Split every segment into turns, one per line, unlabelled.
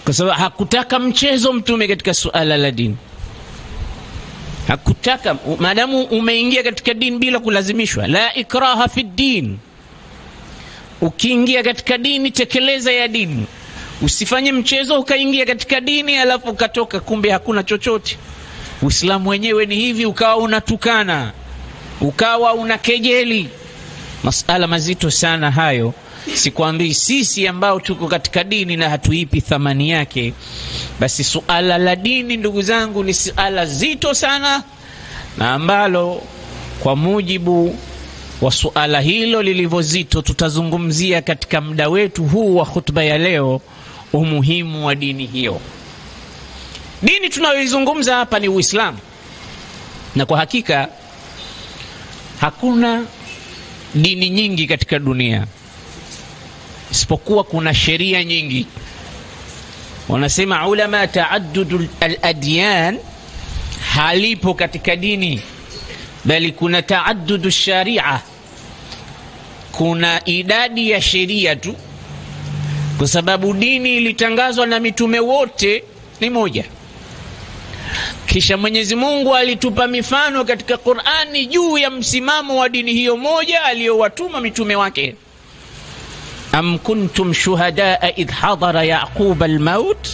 Kwa sababu hakutaka mchezo mtume katika suala la dini. Hakutaka, maadamu umeingia katika dini bila kulazimishwa, la ikraha fi din. Ukiingia katika dini tekeleza ya dini. Usifanye mchezo ukaingia katika dini alafu ukatoka kumbe hakuna chochote. Uislamu wenyewe ni hivi, ukawa unatukana, ukawa unakejeli. Masala mazito sana hayo. Sikwambii sisi ambao tuko katika dini na hatuipi thamani yake. Basi suala la dini ndugu zangu ni suala zito sana, na ambalo kwa mujibu wa suala hilo lilivyozito tutazungumzia katika muda wetu huu wa khutba ya leo, umuhimu wa dini hiyo. Dini tunayoizungumza hapa ni Uislamu, na kwa hakika hakuna dini nyingi katika dunia, isipokuwa kuna sheria nyingi. Wanasema ulama taaddud al-adyan halipo katika dini, bali kuna taaddud sharia, kuna idadi ya sheria tu, kwa sababu dini ilitangazwa na mitume wote ni moja. Kisha Mwenyezi Mungu alitupa mifano katika Qur'ani juu ya msimamo wa dini hiyo moja aliyowatuma mitume wake. Am kuntum shuhadaa idh hadara Yaqub al-maut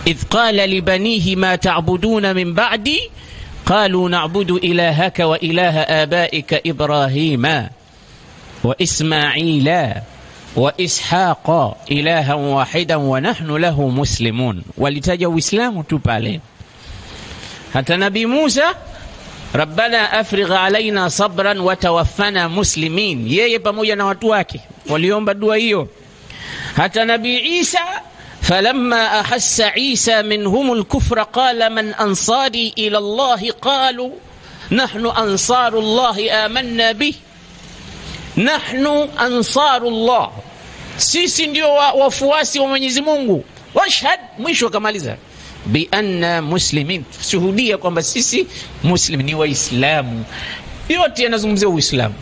idh qala li banihi ma ta'buduna min ba'di qalu na'budu ilahaka wa ilaha abaika Ibrahima wa Ismaila wa Ishaqa ilahan wahidan wa nahnu lahu muslimun. Walitaja Uislamu tu pale. Hata Nabii Musa, Rabbana afrigh alaina sabran wa tawaffana muslimin, yeye pamoja na watu wake waliomba dua hiyo. Hata Nabii Isa, falamma ahassa Isa minhum al-kufra qala man ansari ila Allah qalu nahnu ansarullah amanna bih, nahnu ansarullah, sisi ndio wafuasi wa Mwenyezi Mungu. Washhad, mwisho kamaliza bi anna muslimin, shuhudia kwamba sisi muslim ni waislamu. Yote yanazungumzia Uislamu.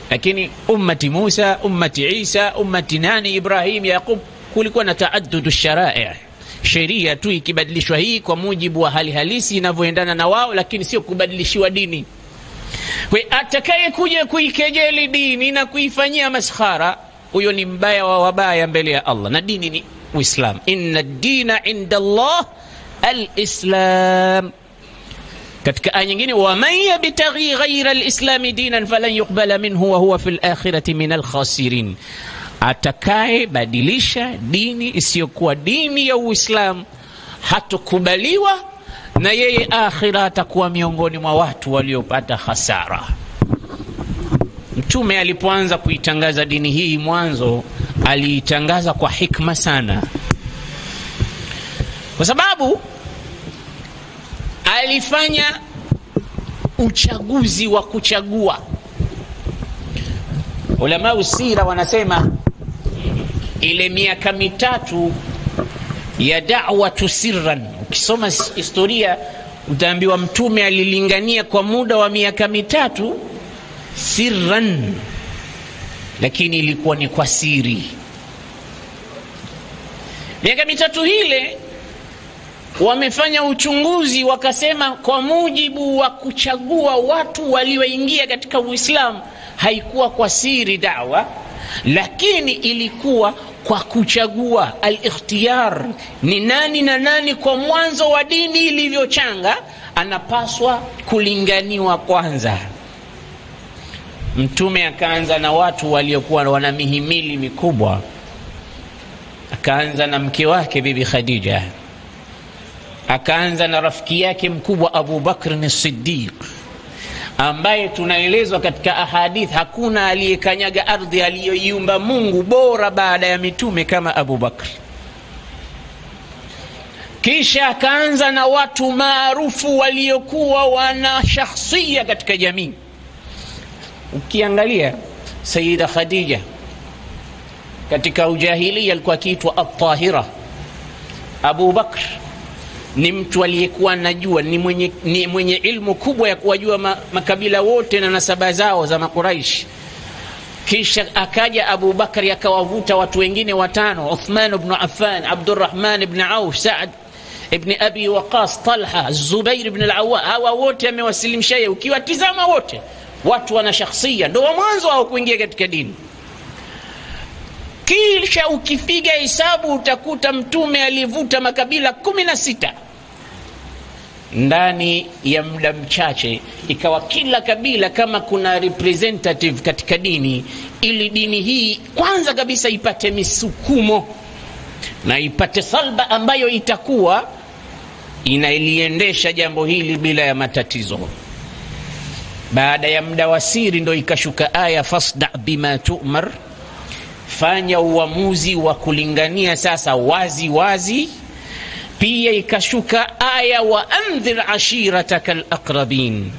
Lakini ummati Musa, ummati Isa, ummati nani, Ibrahim, Yaqub, kulikuwa na taaddud sharai, sheria tu ikibadilishwa hii kwa mujibu wa hali halisi inavyoendana na wao, lakini sio kubadilishiwa dini. Kwa atakaye kuja kuikejeli dini na kuifanyia maskhara, huyo ni mbaya wa wabaya mbele ya Allah. Na dini ni Uislamu. Inna ad-dina inda Allah al-Islam. Katika aya nyingine, wa man yabtaghi ghayra al-islam dinan falan yuqbala minhu wa huwa fil akhirati min al-khasirin. Atakaye badilisha dini isiyokuwa dini ya Uislamu hatokubaliwa, na yeye akhira atakuwa miongoni mwa watu waliopata hasara. Mtume alipoanza kuitangaza dini hii mwanzo aliitangaza kwa hikma sana, kwa sababu alifanya uchaguzi wa kuchagua. Ulama usira wanasema ile miaka mitatu ya da'watu sirran, ukisoma historia utaambiwa mtume alilingania kwa muda wa miaka mitatu sirran, lakini ilikuwa ni kwa siri. Miaka mitatu ile wamefanya uchunguzi, wakasema kwa mujibu wa kuchagua watu walioingia katika Uislamu, haikuwa kwa siri da'wa, lakini ilikuwa kwa kuchagua, al-ikhtiyar. Ni nani na nani kwa mwanzo wa dini ilivyochanga anapaswa kulinganiwa kwanza. Mtume akaanza na watu waliokuwa wana mihimili mikubwa. Akaanza na mke wake Bibi Khadija, akaanza na rafiki yake mkubwa Abu Bakr as-Siddiq, ambaye tunaelezwa katika ahadith hakuna aliyekanyaga ardhi aliyoiumba Mungu bora baada ya mitume kama Abu Bakr. Kisha akaanza na watu maarufu waliokuwa wana shakhsia katika jamii. Ukiangalia Sayyida Khadija katika ujahiliya alikuwa akiitwa At-Tahira. Abu Bakr ni mtu aliyekuwa anajua, ni mwenye ilmu kubwa ya kuwajua makabila wote na nasaba zao za Makuraish. Kisha akaja Abu Bakari akawavuta watu wengine watano, Uthman ibn Affan, Abdurrahman ibn Auf, Sa'd ibn Abi Waqas, Talha, Zubair ibn al-Awwam. Hawa wote amewasilimisha yeye. Ukiwatizama wote watu wana shakhsia, ndio mwanzo wao kuingia katika dini. Kisha ukipiga hesabu utakuta mtume alivuta makabila 16 ndani ya muda mchache, ikawa kila kabila kama kuna representative katika dini, ili dini hii kwanza kabisa ipate misukumo na ipate salba ambayo itakuwa inailiendesha jambo hili bila ya matatizo. Baada ya muda wa siri ndo ikashuka aya fasda bima tu'mar, fanya uamuzi wa kulingania sasa wazi wazi. Pia ikashuka aya wa andhir ashirataka al-aqrabin,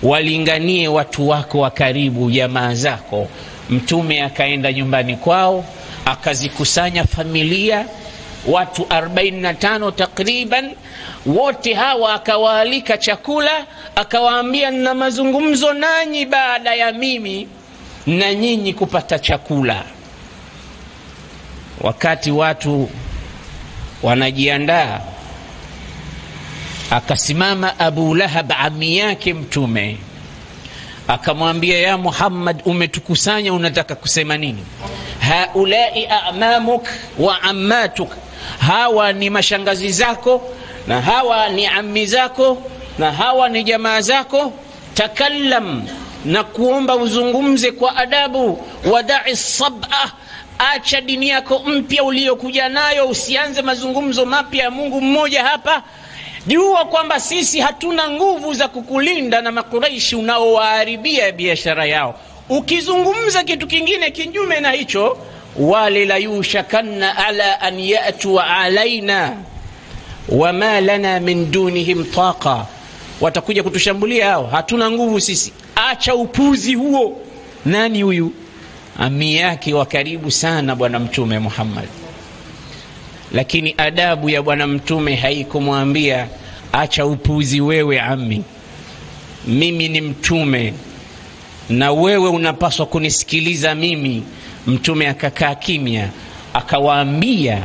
walinganie watu wako wa karibu, jamaa zako. Mtume akaenda nyumbani kwao akazikusanya familia watu 45 takriban, wote hawa akawaalika chakula, akawaambia nina mazungumzo nanyi baada ya mimi na nyinyi kupata chakula. Wakati watu wanajiandaa, akasimama Abu Lahab ami yake mtume, akamwambia ya Muhammad, umetukusanya unataka kusema nini? Haulai a'mamuk wa ammatuk, hawa ni mashangazi zako na hawa ni ammi zako na hawa ni jamaa zako. Takallam, na kuomba uzungumze kwa adabu. Wada'i sab'a, acha dini yako mpya uliyokuja nayo, usianze mazungumzo mapya ya Mungu mmoja hapa. Jua kwamba sisi hatuna nguvu za kukulinda na Makuraishi unaowaharibia biashara yao. Ukizungumza kitu kingine kinyume na hicho, wale la yushakanna ala an ya'tu alaina wama lana min dunihim taqa, watakuja kutushambulia hao, hatuna nguvu sisi. Acha upuzi huo. Nani huyu? Ami yake wa karibu sana bwana mtume Muhammad. Lakini adabu ya bwana mtume haikumwambia acha upuzi wewe ammi, mimi ni mtume na wewe unapaswa kunisikiliza mimi. Mtume akakaa kimya, akawaambia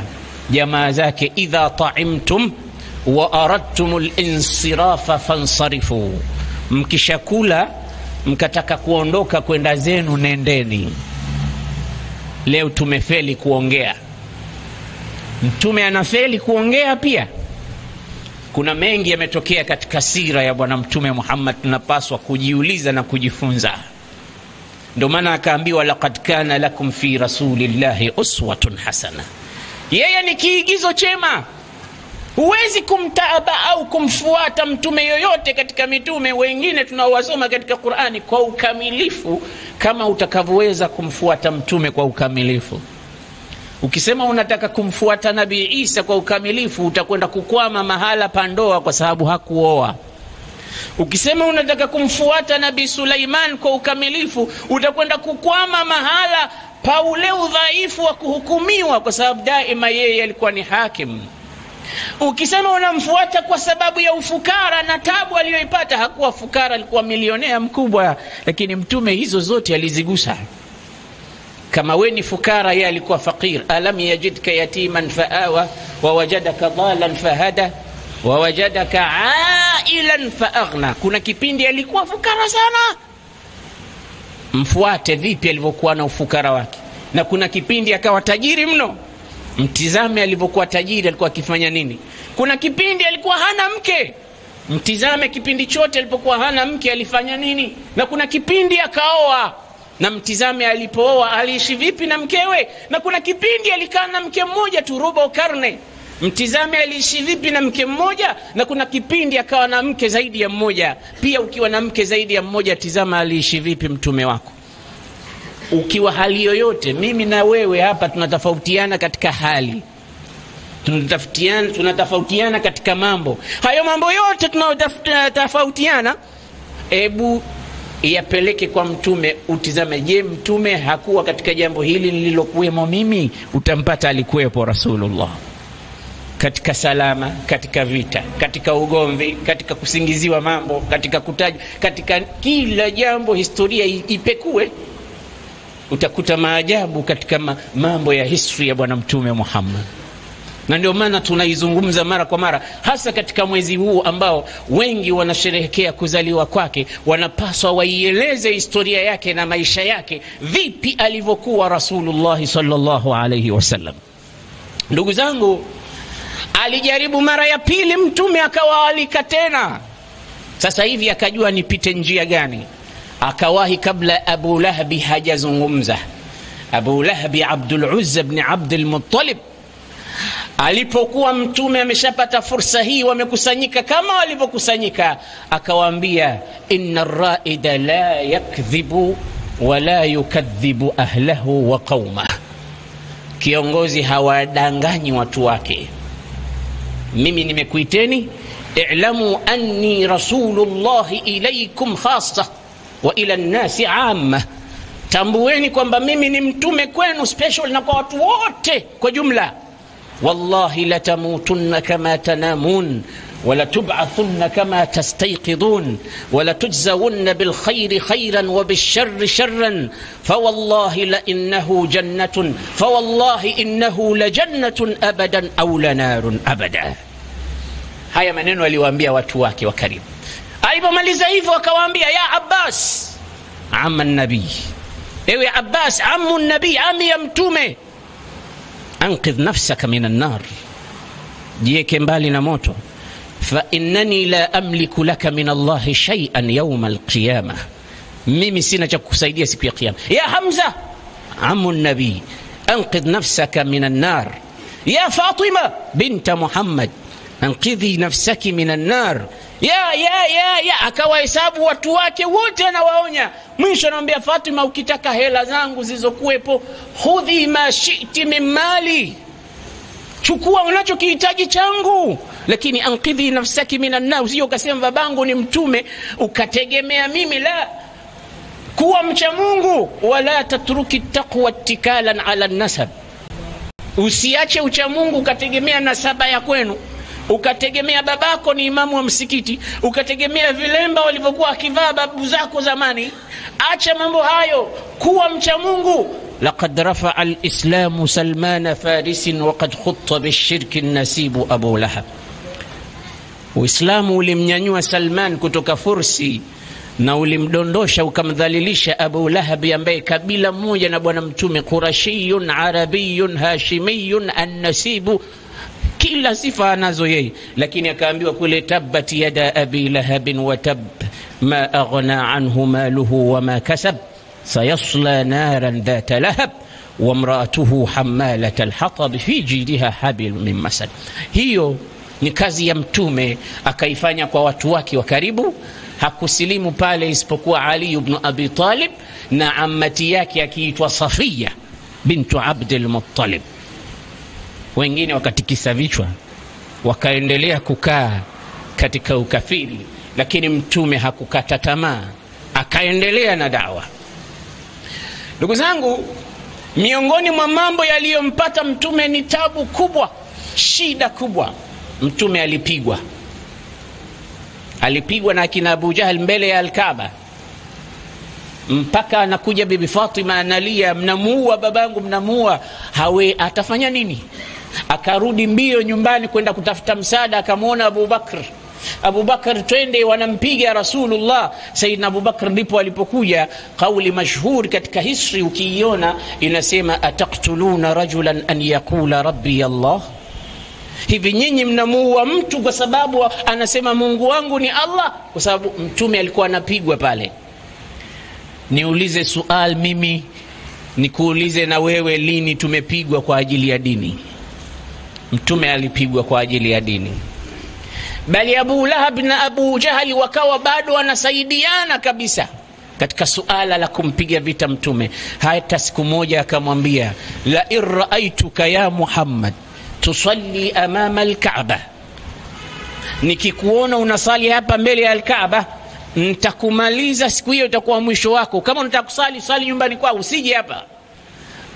jamaa zake, idha ta'imtum wa aradtumul insirafa fansarifu, mkishakula mkataka kuondoka kwenda zenu nendeni. Leo tumefeli kuongea. Mtume anafeli kuongea pia. Kuna mengi yametokea katika sira ya bwana mtume Muhammad, tunapaswa kujiuliza na kujifunza. Ndio maana akaambiwa laqad kana lakum fi rasulillahi uswatun hasana. Yeye ni kiigizo chema. Huwezi kumtaaba au kumfuata mtume yoyote katika mitume wengine tunaowasoma katika Qur'ani kwa ukamilifu kama utakavyoweza kumfuata mtume kwa ukamilifu. Ukisema unataka kumfuata Nabii Isa kwa ukamilifu, utakwenda kukwama mahala pandoa kwa sababu hakuoa. Ukisema unataka kumfuata Nabii Suleiman kwa ukamilifu, utakwenda kukwama mahala pa ule udhaifu wa kuhukumiwa kwa sababu daima yeye alikuwa ni hakim. Ukisema unamfuata kwa sababu ya ufukara na tabu aliyoipata, hakuwa fukara, alikuwa milionea mkubwa, lakini mtume hizo zote alizigusa. Kama wewe ni fukara, yeye alikuwa fakir. Alam yajidka yatiman faawa wa wajadaka dhalan fahada wa wajadaka ailan faaghna. Kuna kipindi alikuwa fukara sana, mfuate vipi alivyokuwa na ufukara wake. Na kuna kipindi akawa tajiri mno, mtizame alivyokuwa tajiri, alikuwa akifanya nini. Kuna kipindi alikuwa hana mke, mtizame kipindi chote alipokuwa hana mke alifanya nini. Na kuna kipindi akaoa, na mtizame alipooa aliishi vipi na mkewe. Na kuna kipindi alikaa na mke mmoja tu robo karne, mtizame aliishi vipi na mke mmoja. Na kuna kipindi akawa na mke zaidi ya mmoja. Pia ukiwa na mke zaidi ya mmoja, tizama aliishi vipi mtume wako. Ukiwa hali yoyote, mimi na wewe hapa tunatofautiana katika hali, tunatofautiana katika mambo. Hayo mambo yote tunatofautiana, ebu yapeleke kwa mtume, utizame, je, mtume hakuwa katika jambo hili nililokuwemo mimi? Utampata alikuwepo Rasulullah katika salama, katika vita, katika ugomvi, katika kusingiziwa mambo, katika kutaja, katika kila jambo historia ipekue. utakuta maajabu katika mambo ya history ya bwana mtume Muhammad. Na ndio maana tunaizungumza mara kwa mara, hasa katika mwezi huu ambao wengi wanasherehekea kuzaliwa kwake. Wanapaswa waieleze historia yake na maisha yake, vipi alivyokuwa Rasulullah sallallahu alayhi wasallam. Ndugu zangu, alijaribu mara ya pili mtume akawaalika tena. Sasa hivi akajua nipite njia gani. Akawahi kabla Abu Lahabi hajazungumza. Abu Lahabi Abdul Uzza ibn Abdul Muttalib, alipokuwa mtume ameshapata fursa hii, wamekusanyika kama walivyokusanyika, akawaambia inna ar-ra'ida la yakdhibu wa la yukadhibu ahlahu wa qauma. Kiongozi hawadanganyi watu wake. Mimi nimekuiteni, i'lamu anni rasulullah ilaykum khassa wa ila an-nasi 'amma. Tambueni kwamba mimi ni mtume kwenu special na kwa watu wote kwa jumla. Wallahi la tamutunna kama tanamun wala tub'athunna kama tastayqidun wala tujzawunna bil khairi khairan wa bil sharri sharran fawallahi la innahu jannatun fawallahi innahu la jannatun abadan aw la narun abada. Haya maneno aliwaambia watu wake wa karibu. Alipomaliza hivyo akawaambia, ya Abbas amma an-nabi, ewe Abbas ammu an-nabi, ami ya mtume, anqidh nafsaka minan nar, jieke mbali na moto. Fa innani la amliku laka min Allah shay'an yawm al-qiyamah, mimi sina cha kukusaidia siku ya kiyama. Ya Hamza ammu an-nabi, anqidh nafsaka minan nar. Ya Fatima bint Muhammad, anqidhi nafsaki minan nar. Ya akawahesabu watu wake wote, anawaonya. Mwisho anamwambia Fatima, ukitaka hela zangu zilizokuepo, khudhi ma shi'ti min mali, chukua unachokihitaji changu, lakini anqidhi nafsaki minan nar. Usije ukasema babangu ni mtume ukategemea mimi. La, kuwa mcha Mungu. Wala tatruki taqwa ittikalan ala nasab, usiache ucha Mungu ukategemea nasaba ya kwenu, ukategemea babako ni imamu wa msikiti, ukategemea vilemba walivyokuwa akivaa babu zako zamani. Acha mambo hayo, kuwa mcha Mungu. laqad rafa'a al-islamu Salman Faris wa qad khutta bishirki an-nasib Abu Lahab. Uislamu ulimnyanyua Salman kutoka Fursi na ulimdondosha ukamdhalilisha Abu Lahab, ambaye kabila moja na bwana mtume, Qurashiyun Arabiyun Hashimiyun an-nasibu, kila sifa anazo yeye. Lakini akaambiwa kule, tabbat yada abi lahabin wa tab ma aghna anhu maluhu wa ma kasab sayasla naran dhata lahab wa imraatuhu hammalat alhatab fi jidha habil min masad. Hiyo ni kazi ya mtume, akaifanya kwa watu wake wa karibu. Hakusilimu pale isipokuwa Ali ibn Abi Talib na ammati yake akiitwa Safiya bintu Abdul Muttalib. Wengine wakatikisa vichwa, wakaendelea kukaa katika ukafiri, lakini mtume hakukata tamaa, akaendelea na dawa. Ndugu zangu, miongoni mwa mambo yaliyompata mtume ni tabu kubwa, shida kubwa. Mtume alipigwa na kina Abu Jahl mbele ya Al-Kaaba, mpaka anakuja bibi Fatima analia, mnamuua babangu, mnamuua. Hawe atafanya nini? Akarudi mbio nyumbani kwenda kutafuta msaada, akamwona Abu Bakr, twende, wanampiga Rasulullah. Sayyidina Abu Bakr ndipo alipokuja. Kauli mashhur katika history ukiiona inasema, ataqtuluna rajulan an yaqula rabbi Allah, hivi nyinyi mnamuua mtu kwa sababu anasema Mungu wangu ni Allah? Kwa sababu mtume alikuwa anapigwa pale. Niulize swali mimi, nikuulize na wewe, lini tumepigwa kwa ajili ya dini? Mtume alipigwa kwa ajili ya dini. Bali Abu Lahab na Abu Jahali wakawa bado wanasaidiana kabisa katika suala la kumpiga vita mtume. Hata siku moja akamwambia, la irra'aituka ya Muhammad tusalli amama al-Kaaba, nikikuona unasali hapa mbele ya al-Kaaba nitakumaliza siku hiyo, itakuwa mwisho wako. Kama unataka kusali, sali nyumbani kwako, usije hapa.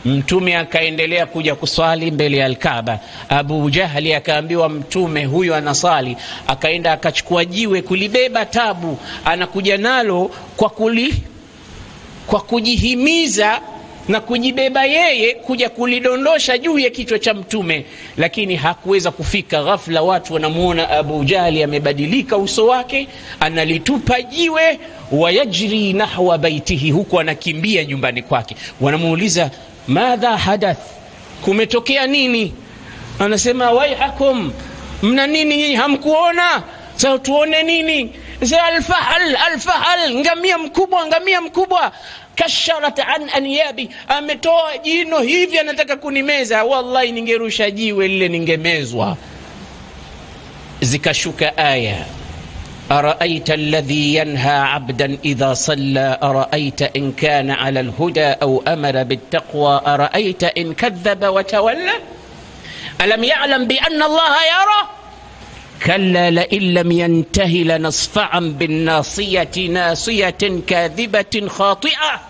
Mtume akaendelea kuja kuswali mbele ya al-Kaaba. Abu Jahali akaambiwa mtume huyo anasali, akaenda akachukua jiwe kulibeba tabu, anakuja nalo kwa kujihimiza na kujibeba yeye kuja kulidondosha juu ya kichwa cha Mtume, lakini hakuweza kufika. Ghafla watu wanamuona Abu Jahli amebadilika uso wake, analitupa jiwe, wayajri nahwa baitihi, huko anakimbia nyumbani kwake. Wanamuuliza, madha hadath, kumetokea nini? Anasema, waihakum, mna nini nyinyi, hamkuona? Sasa tuone nini? Alfahal, ngamia mkubwa kasharat an anyabi, ametoa jino hivi anataka kunimeza. Wallahi ningerusha jiwe lile ningemezwa. Zikashuka aya, araaita alladhi yanha abdan idha salla araaita in kana ala alhuda au amara bittaqwa araaita in kadhaba wa tawalla alam ya'lam bi anna allaha yara كلا لئن لم ينتهي لنصفعا بالناصية ناصية كاذبة خاطئة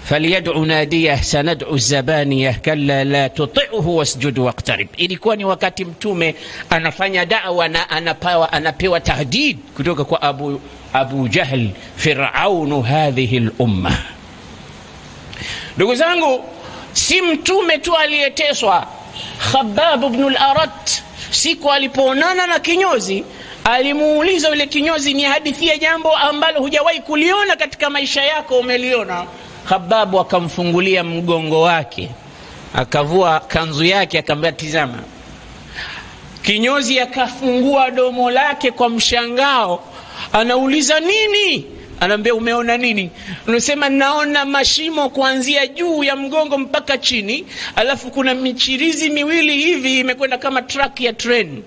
فليدع ناديه سندعو الزبانية كلا لا تطعه واسجد واقترب. Ilikuwa ni wakati Mtume anafanya da'wa na anapewa tahdid kutoka kwa Abu Jahl, Firaunu hadhihi al-umma. Ndugu zangu, si Mtume tu aliyeteswa. Khabbab ibn al-Arat siku alipoonana na kinyozi, alimuuliza yule kinyozi, ni hadithia jambo ambalo hujawahi kuliona katika maisha yako, umeliona? Khabbab akamfungulia mgongo wake, akavua kanzu yake, akamwambia tizama. Kinyozi akafungua domo lake kwa mshangao, anauliza nini? Anambia, umeona nini? Unasema, naona mashimo kuanzia juu ya mgongo mpaka chini, alafu kuna michirizi miwili hivi imekwenda kama track ya train.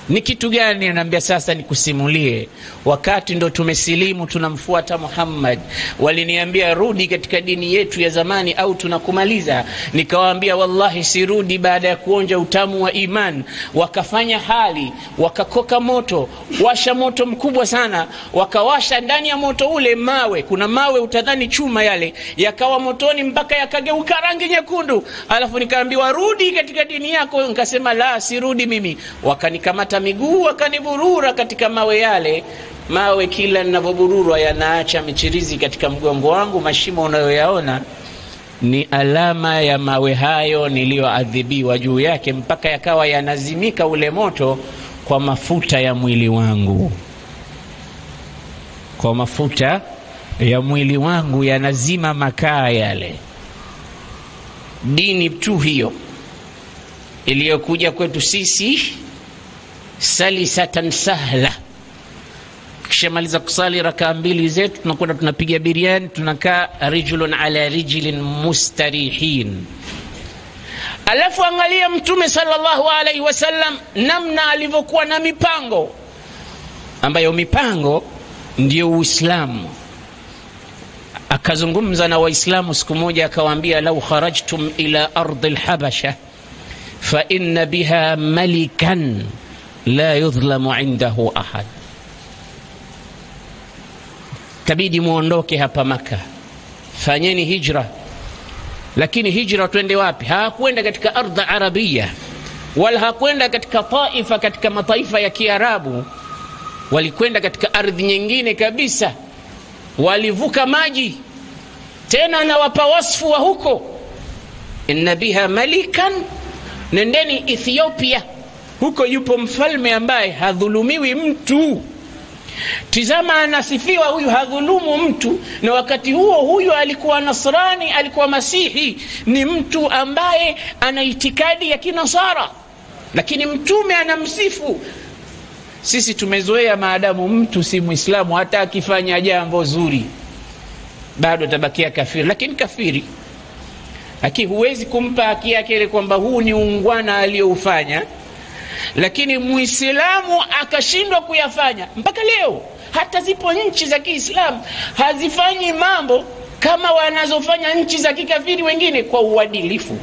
Ni kitu gani? Anambia, sasa nikusimulie. Wakati ndo tumesilimu tunamfuata Muhammad, waliniambia rudi katika dini yetu ya zamani au tunakumaliza. Nikawaambia wallahi sirudi baada ya kuonja utamu wa iman. Wakafanya hali, wakakoka moto, washa moto mkubwa sana, wakawasha ndani ya moto ule mawe, kuna mawe utadhani chuma yale, yakawa motoni mpaka yakageuka rangi nyekundu. Alafu nikaambiwa rudi katika dini yako. Nikasema la, sirudi mimi. Wakanikamata miguu, wakaniburura katika mawe yale. Mawe kila ninavyobururwa yanaacha michirizi katika mgongo wangu. Mashimo unayoyaona ni alama ya mawe hayo niliyoadhibiwa juu yake, mpaka yakawa yanazimika ule moto kwa mafuta ya mwili wangu. Kwa mafuta ya mwili wangu yanazima makaa yale. Dini tu hiyo iliyokuja kwetu sisi salisatan sahla. Kishamaliza kusali rakaa mbili zetu, tunakwenda tunapiga biriani, tunakaa rijulun ala rijlin mustarihin. Alafu angalia Mtume sallallahu alaihi wasallam namna alivyokuwa na mipango, ambayo mipango ndio Uislamu. Akazungumza na Waislamu siku moja, akawaambia, lau kharajtum ila ardi al-habasha fa inna biha malikan la yudhlamu indahu ahad. Tabidi muondoke hapa Maka, fanyeni hijra. Lakini hijra twende wapi? Hakwenda katika ardhi arabia, wala hakwenda katika taifa katika mataifa ya Kiarabu. Walikwenda katika ardhi nyingine kabisa, walivuka maji. Tena na wapa wasfu wa huko, inna biha malikan, nendeni Ethiopia, huko yupo mfalme ambaye hadhulumiwi mtu. Tizama, anasifiwa huyu hadhulumu mtu, na wakati huo huyu alikuwa Nasrani, alikuwa Masihi, ni mtu ambaye ana itikadi ya Kinasara, lakini Mtume anamsifu. Sisi tumezoea maadamu mtu si Muislamu, hata akifanya jambo zuri bado tabakia kafiri. Lakini kafiri huwezi kumpa haki yake ile kwamba huu ni ungwana aliyoufanya. Lakini Muislamu akashindwa kuyafanya. Mpaka leo hata zipo nchi za Kiislamu hazifanyi mambo kama wanazofanya nchi za kikafiri wengine kwa uadilifu.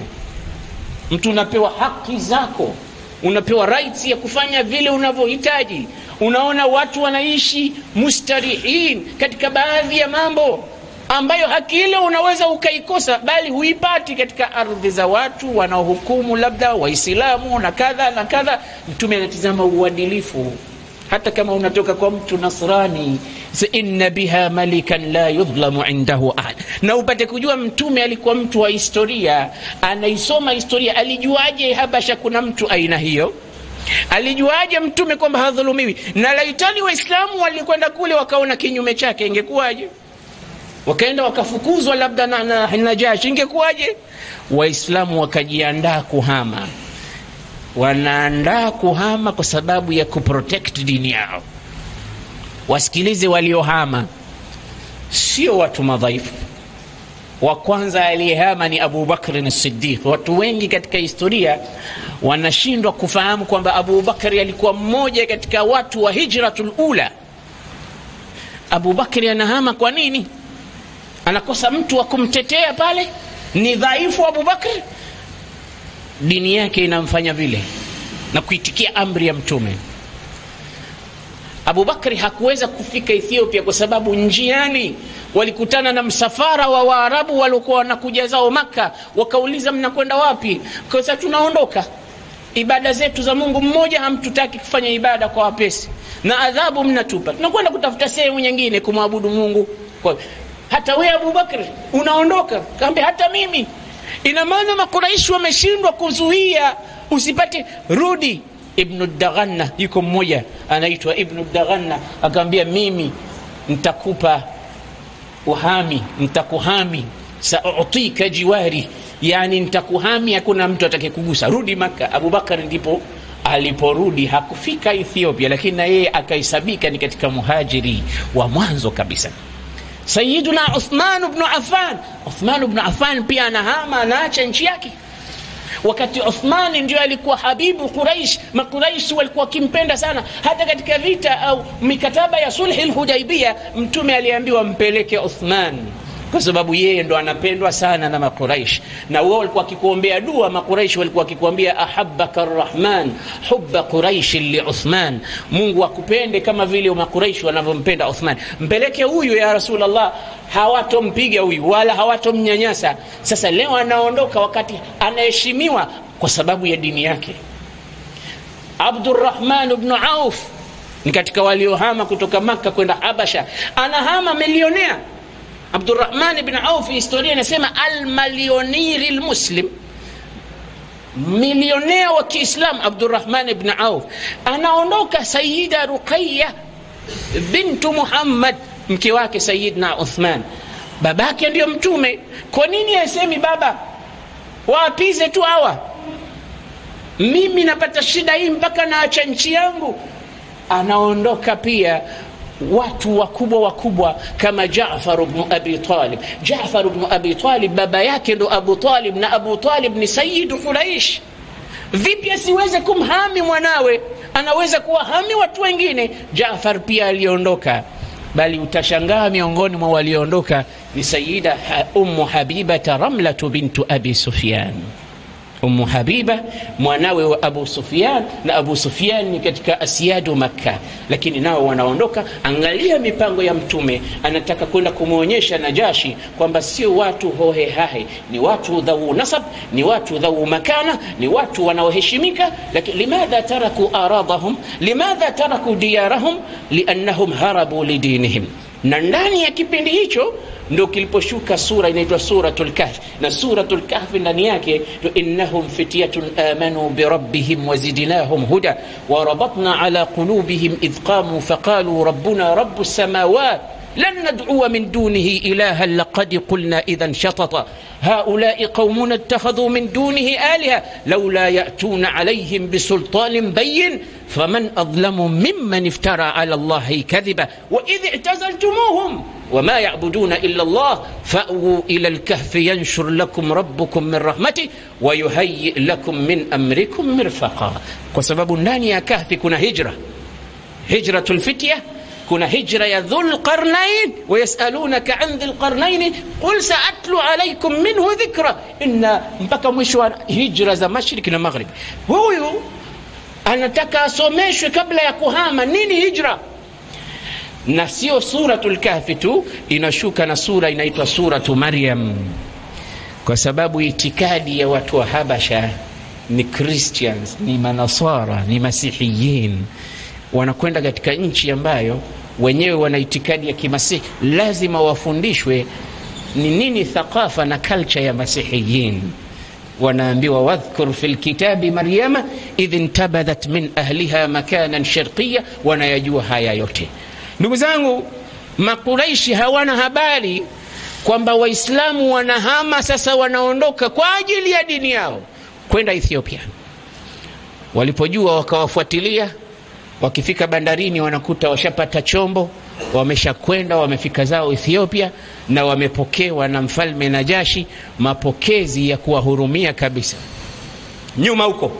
Mtu unapewa haki zako, unapewa rights ya kufanya vile unavyohitaji. Unaona watu wanaishi mustarihin katika baadhi ya mambo ambayo haki ile unaweza ukaikosa, bali huipati katika ardhi za watu wanaohukumu labda Waislamu na kadha na kadha. Mtume anatizama uadilifu. hata kama unatoka kwa mtu Nasrani, inna biha malikan la yudhlamu indahu ahad. Na upate kujua mtume alikuwa mtu wa historia, anaisoma historia. Alijuaje Habasha kuna mtu aina hiyo? Alijuaje mtume kwamba hadhulumiwi? Na laitani waislamu walikwenda kule wakaona kinyume chake, ingekuwaje? Wakaenda wakafukuzwa labda na Najashi, ingekuwaje? Waislamu wakajiandaa kuhama. Wanaandaa kuhama kwa sababu ya kuprotect dini yao. Wasikilize waliohama, sio watu madhaifu. Wa kwanza aliyehama ni Abu Bakr as-Siddiq. Watu wengi katika historia wanashindwa kufahamu kwamba Abu Bakr alikuwa mmoja katika watu wa hijratul ula. Abu Bakr anahama kwa nini? Anakosa mtu wa kumtetea pale? Ni dhaifu Abu Bakr? Dini yake inamfanya vile na kuitikia amri ya mtume. Abu Bakri hakuweza kufika Ethiopia kwa sababu njiani walikutana na msafara wa Waarabu waliokuwa wanakuja zao Makka. Wakauliza, mnakwenda wapi? Kwa sababu tunaondoka, ibada zetu za Mungu mmoja hamtutaki kufanya ibada kwa wapesi, na adhabu mnatupa, tunakwenda kutafuta sehemu nyingine kumwabudu Mungu. Kwa hata wewe Abu Bakri unaondoka? Kaambia hata mimi. Ina maana Makuraishi wameshindwa kuzuia usipate. Rudi. Ibn ad-Daghanna, yuko mmoja anaitwa Ibn ad-Daghanna, akamwambia mimi nitakupa uhami, nitakuhami, sa'utika jiwari, yani nitakuhami, hakuna mtu atakayekugusa, rudi Makka. Abu Bakar ndipo aliporudi, hakufika Ethiopia, lakini na yeye akaisabika ni katika muhajiri wa mwanzo kabisa. Sayyiduna Uthman ibn Affan. Uthman ibn Affan pia anahama, anaacha nchi yake. Wakati Uthman ndio alikuwa habibu Quraish, Makuraish walikuwa kimpenda sana. Hata katika vita au mikataba ya sulhi al-Hudaybiyah, mtume aliambiwa mpeleke Uthman kwa sababu yeye ndo anapendwa sana na Makuraish. Na wao walikuwa wakikuombea dua, Makuraish walikuwa wakikuambia ahabbaka arrahman hubba Quraish li Uthman, Mungu akupende kama vile Makuraish wanavyompenda Uthman. Mpeleke huyu ya Rasulullah, hawatompiga huyu wala hawatomnyanyasa. Sasa leo anaondoka wakati anaheshimiwa kwa sababu ya dini yake. Abdurrahman ibn Auf ni katika waliohama kutoka Makka kwenda Habasha, anahama milionea. Abdurrahman ibn Auf, historia inasema al-malionir al-muslim, milionea wa Kiislamu. Abdurrahman ibn Auf anaondoka. Sayyida Ruqayya bintu Muhammad, mke wake Sayyidina Uthman, babake ndio mtume. Kwa nini asemi baba waapize tu hawa, mimi napata shida hii mpaka naacha nchi yangu? Anaondoka pia watu wakubwa kama Jaafar ibn Abi Talib. Jaafar ibn Abi Talib baba yake ndo Abu Talib, na Abu Talib ni Sayyidu Quraish. Vipi asiweze kumhami mwanawe? Anaweza kuwahami watu wengine. Jaafar pia aliondoka, bali utashangaa miongoni mwa waliondoka ni Sayyida Ummu Habiba Ramla bintu Abi Sufyan. Ummu Habiba mwanawe wa Abu Sufyan, na Abu Sufyan ni katika asiyadu Makkah, lakini nao wanaondoka. Angalia mipango ya mtume, anataka kwenda kumuonyesha Najashi kwamba sio watu hohe hahe, ni watu dhau nasab, ni watu dhau makana, ni watu wanaoheshimika. Lakini limadha taraku aradahum, limadha taraku diyarahum, liannahum harabu lidinihim. Na ndani ya kipindi hicho ndo kiliposhuka sura inaitwa Suratul Kahf. Na Suratul Kahf ndani yake innahum fityatun amanu bi rabbihim wazidnahum huda wa rabatna ala qulubihim idh qamu faqalu rabbuna rabbus samawati lan nad'u min dunihi ilaha laqad qulna idhan shatata haula'i qaumuna ittakhadhu min dunihi alaha laula ya'tuna alayhim bisultanin bayyin faman adlamu mimman iftara ala Allahi kadhiba wa idh i'tazaltumuhum وما يعبدون إلا الله فأووا إلى الكهف ينشر لكم ربكم من رحمته ويهيئ لكم من أمركم مرفقا. kwa sababu ndani ya kahfi kuna hijratul fitya, kuna hijra ya Dhul Qarnayn. ويسألونك عن ذي القرنين قل سأتلو عليكم منه ذكرا إن mpaka mwisho wa hijra za mashariki na magharibi. Huyu anataka asomeshwe kabla ya kuhama nini hijra. Na sio Suratul Kahfi tu, inashuka na sura inaitwa Suratu Maryam, kwa sababu itikadi ya watu wa Habasha ni Christians, ni manasara, ni masihiyin. wanakwenda katika nchi ambayo wenyewe wana itikadi ya kimasihi, lazima wafundishwe ni nini thaqafa na culture ya masihiyin. Wanaambiwa wadhkur fil kitabi Maryama idh intabadhat min ahliha makanan sharqiyya. Wanayajua haya yote. Ndugu zangu, Makuraishi hawana habari kwamba Waislamu wanahama sasa, wanaondoka kwa ajili ya dini yao kwenda Ethiopia. Walipojua wakawafuatilia, wakifika bandarini wanakuta washapata chombo, wameshakwenda, wamefika zao Ethiopia, na wamepokewa na mfalme Najashi mapokezi ya kuwahurumia kabisa. Nyuma huko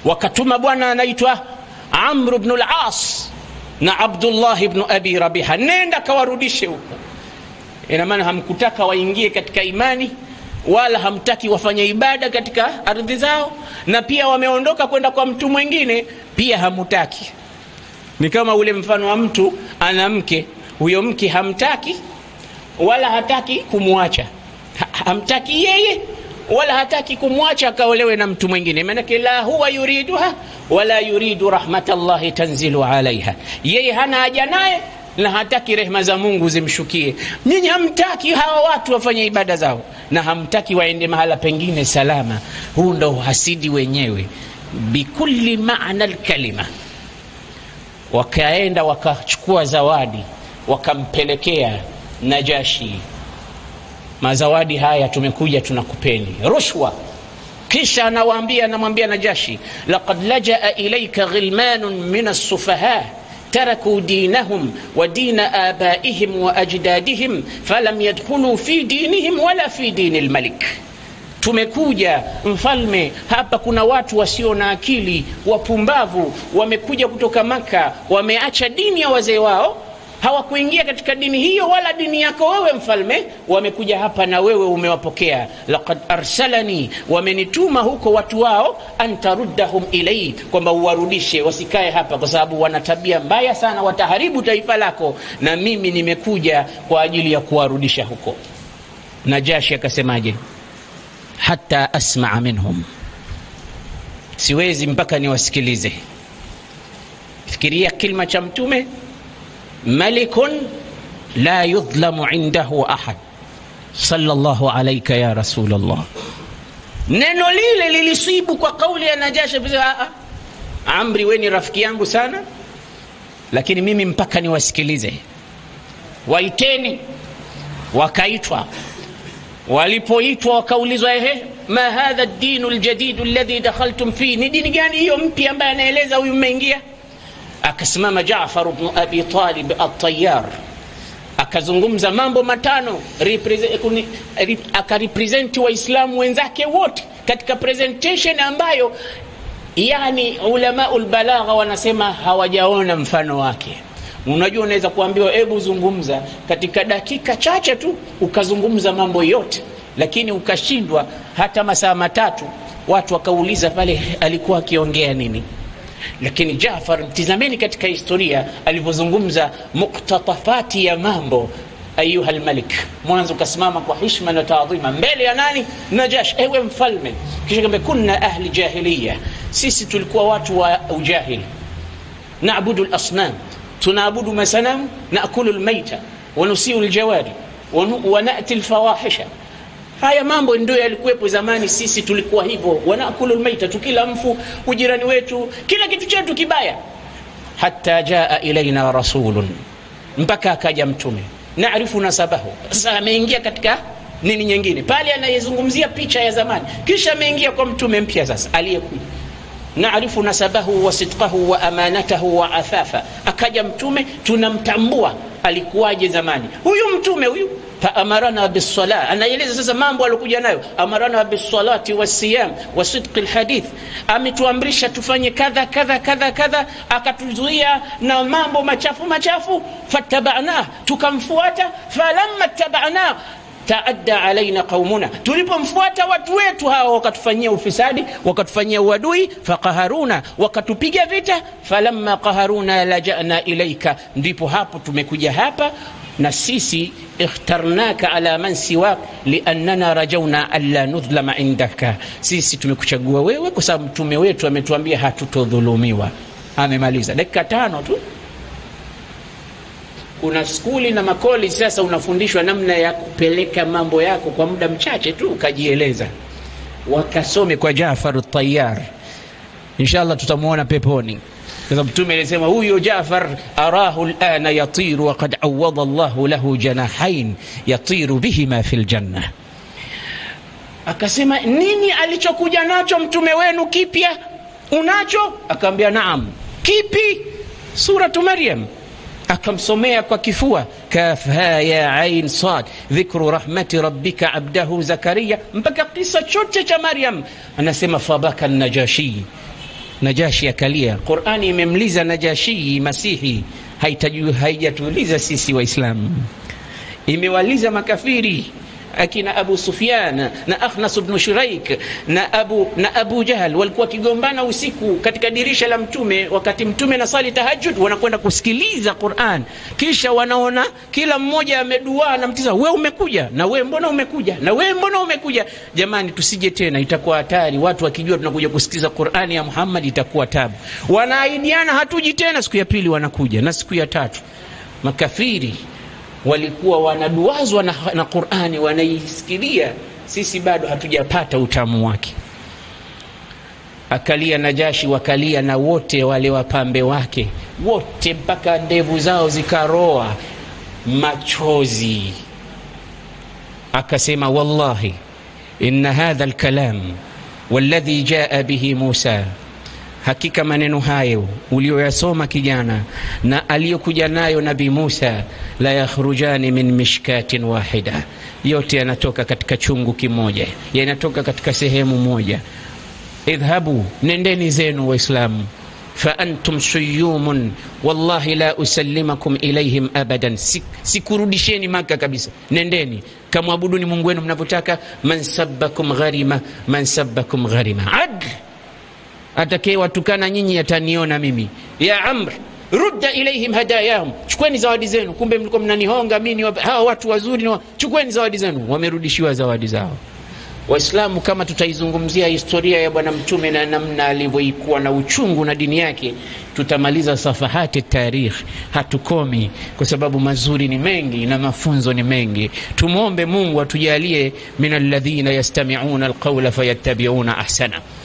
wakatuma bwana anaitwa Amr ibn al-As na Abdullah ibn Abi Rabiha, nenda kawarudishe huko. Ina maana hamkutaka waingie katika imani, wala hamtaki wafanye ibada katika ardhi zao, na pia wameondoka kwenda kwa mtu mwingine pia hamutaki. Ni kama ule mfano wa mtu ana mke, huyo mke hamtaki wala hataki kumwacha, hamtaki yeye wala hataki kumwacha akaolewe na mtu mwingine. Maana la huwa yuriduha wala yuridu rahmatallahi tanzilu alaiha. Yeye hana haja naye na hataki rehema za Mungu zimshukie. Nyinyi hamtaki hawa watu wafanye ibada zao, na hamtaki waende mahala pengine salama. Huu ndo hasidi wenyewe bikulli maana alkalima. Wakaenda wakachukua zawadi wakampelekea Najashi. Mazawadi haya tumekuja tunakupeni, rushwa. Kisha anamwambia Najashi, laqad lajaa ilayka ghilmanun min as-sufaha taraku dinahum wa dina abaihim wa ajdadihim falam yadkhulu fi dinihim wala fi dinil malik. Tumekuja mfalme, hapa kuna watu wasio na akili, wapumbavu, wamekuja kutoka Maka, wameacha dini ya wazee wao, hawakuingia katika dini hiyo wala dini yako wewe mfalme, wamekuja hapa na wewe umewapokea. Laqad arsalani, wamenituma huko watu wao, antaruddahum ilay, kwamba uwarudishe wasikae hapa kwa sababu wana tabia mbaya sana, wataharibu taifa lako, na mimi nimekuja kwa ajili ya kuwarudisha huko. Najashi akasemaje? Hatta asma'a minhum, siwezi mpaka niwasikilize. Fikiria kilima cha mtume, malikun la yudhlamu indahu ahad sallallahu alayka ya Rasulullah. Neno lile lilisibu kwa kauli ya Najashi. Amri, wewe ni rafiki yangu sana, lakini mimi mpaka niwasikilize. Waiteni. Wakaitwa. Walipoitwa wakaulizwa, ma hadha ad-din al-jadid alladhi dakhaltum fi, ni dini gani hiyo mpya ambayo anaeleza huyu mmeingia? Akasimama Jaafar ibn Abi Talib at-Tayyar, akazungumza mambo matano, akarepresent waislamu wenzake wote katika presentation ambayo yani ulamaul balagha wanasema hawajaona mfano wake. Unajua, unaweza kuambiwa hebu zungumza katika dakika chache tu ukazungumza mambo yote, lakini ukashindwa hata masaa matatu. Watu wakauliza pale alikuwa akiongea nini. Lakini Jaafar, tizameni katika historia alivyozungumza muktatafati ya mambo. Ayuha almalik, mwanzo kasimama kwa heshima na taadhima mbele ya nani? Najash, ewe mfalme. Kisha kamba kunna ahli jahiliya, sisi tulikuwa watu wa ujahili, naabudu al-asnam, tunaabudu masanamu, naakulu al-maita wa nusiu al-jawari wa na'ti al-fawahisha. Haya mambo ndio yalikuwepo zamani. Sisi tulikuwa hivyo, wanakulu almaita, tukila mfu, ujirani wetu, kila kitu chetu kibaya. Hatta jaa ilaina rasulun, mpaka akaja mtume, naarifu nasabahu. Sasa ameingia katika nini nyingine pale, anayezungumzia picha ya zamani, kisha ameingia kwa mtume mpya sasa aliyekuja. Naarifu nasabahu wa sidqahu wa amanatahu wa afafa. Akaja mtume, tunamtambua alikuwaje zamani huyu mtume huyu. Fa amarana bis-sala, anaeleza sasa mambo alokuja nayo. Amarana bis-salati was-siyam wa sidqi al-hadith, ametuamrisha tufanye kadha kadha kadha kadha, akatuzuia na mambo machafu. Fatabana, tukamfuata. Falamma tabana taadda alaina qaumuna, tulipomfuata watu wetu hao wakatufanyia ufisadi, wakatufanyia uadui. Faqaharuna, wakatupiga vita. Falamma qaharuna laja'na ilaika, ndipo hapo tumekuja hapa, na sisi ikhtarnaka ala man siwak liannana rajawna alla nudhlama indaka, sisi tumekuchagua wewe kwa sababu mtume wetu ametuambia hatutodhulumiwa. amemaliza dakika 5 tu. Kuna skuli na makoli sasa unafundishwa namna ya kupeleka mambo yako kwa muda mchache tu ukajieleza. Wakasome kwa Jaafar at-Tayyar, inshallah tutamuona peponi. Kwa sababu Mtume alisema huyo Jaafar arahu al-ana yatiru wa qad awwada Allahu lahu janahain yatiru bihima fil janna. Akasema nini alichokuja nacho mtume wenu kipya? Unacho? Akamwambia naam. Kipi? Suratu Maryam. Akamsomea kwa kifua, kaf ha ya ain sad dhikru rahmati rabbika abdahu Zakaria, mpaka kisa chote cha Maryam. Anasema fabaka Najashi, Najashi akalia. Qur'ani imemliza Najashi Masihi, haijatuliza sisi Waislamu, imewaliza makafiri akina Abu Sufyan na Akhnas ibn Shuraik na Abu Jahl. Walikuwa kigombana usiku katika dirisha la mtume, wakati mtume na sali tahajjud, wanakwenda kusikiliza Qur'an, kisha wanaona kila mmoja amedua na mtiza, wewe umekuja na wewe mbona umekuja na wewe mbona umekuja. Jamani, tusije tena, itakuwa hatari. Watu wakijua tunakuja kusikiliza Qur'ani ya Muhammad itakuwa tabu. Wanaidiana hatuji tena, siku ya pili wanakuja na siku ya tatu. Makafiri walikuwa wanaduazwa na Qur'ani, wanaisikilia. Sisi bado hatujapata utamu wake. Akalia Najashi, wakalia na wote wale wapambe wake wote, mpaka ndevu zao zikaroa machozi. Akasema wallahi inna hadha al-kalam walladhi jaa bihi Musa, hakika maneno hayo ulioyasoma kijana na aliyokuja nayo Nabii Musa, la yakhrujani min mishkatin wahida, yote yanatoka katika chungu kimoja, yanatoka katika sehemu moja. Idhhabu, nendeni zenu Waislamu, fa antum suyumun wallahi la usallimakum ilayhim abadan, sikurudisheni Maka kabisa, nendeni kamwabuduni Mungu wenu mnavyotaka. Man sabbakum gharima, man sabbakum gharima. Adl, atakaye watukana nyinyi ataniona mimi. Ya Amr, rudda ilayhim hadayahum, chukweni zawadi zenu. Kumbe mlikuwa mnanihonga mimi, hawa watu wazuri, chukweni zawadi zenu. Wamerudishiwa zawadi zao. Waislamu, kama tutaizungumzia historia ya bwana mtume na namna alivyoikuwa na uchungu na dini yake, tutamaliza safahati tarikh, hatukomi, kwa sababu mazuri ni mengi na mafunzo ni mengi. Tumuombe Mungu atujalie minalladhina yastami'una alqawla fayattabi'una ahsana.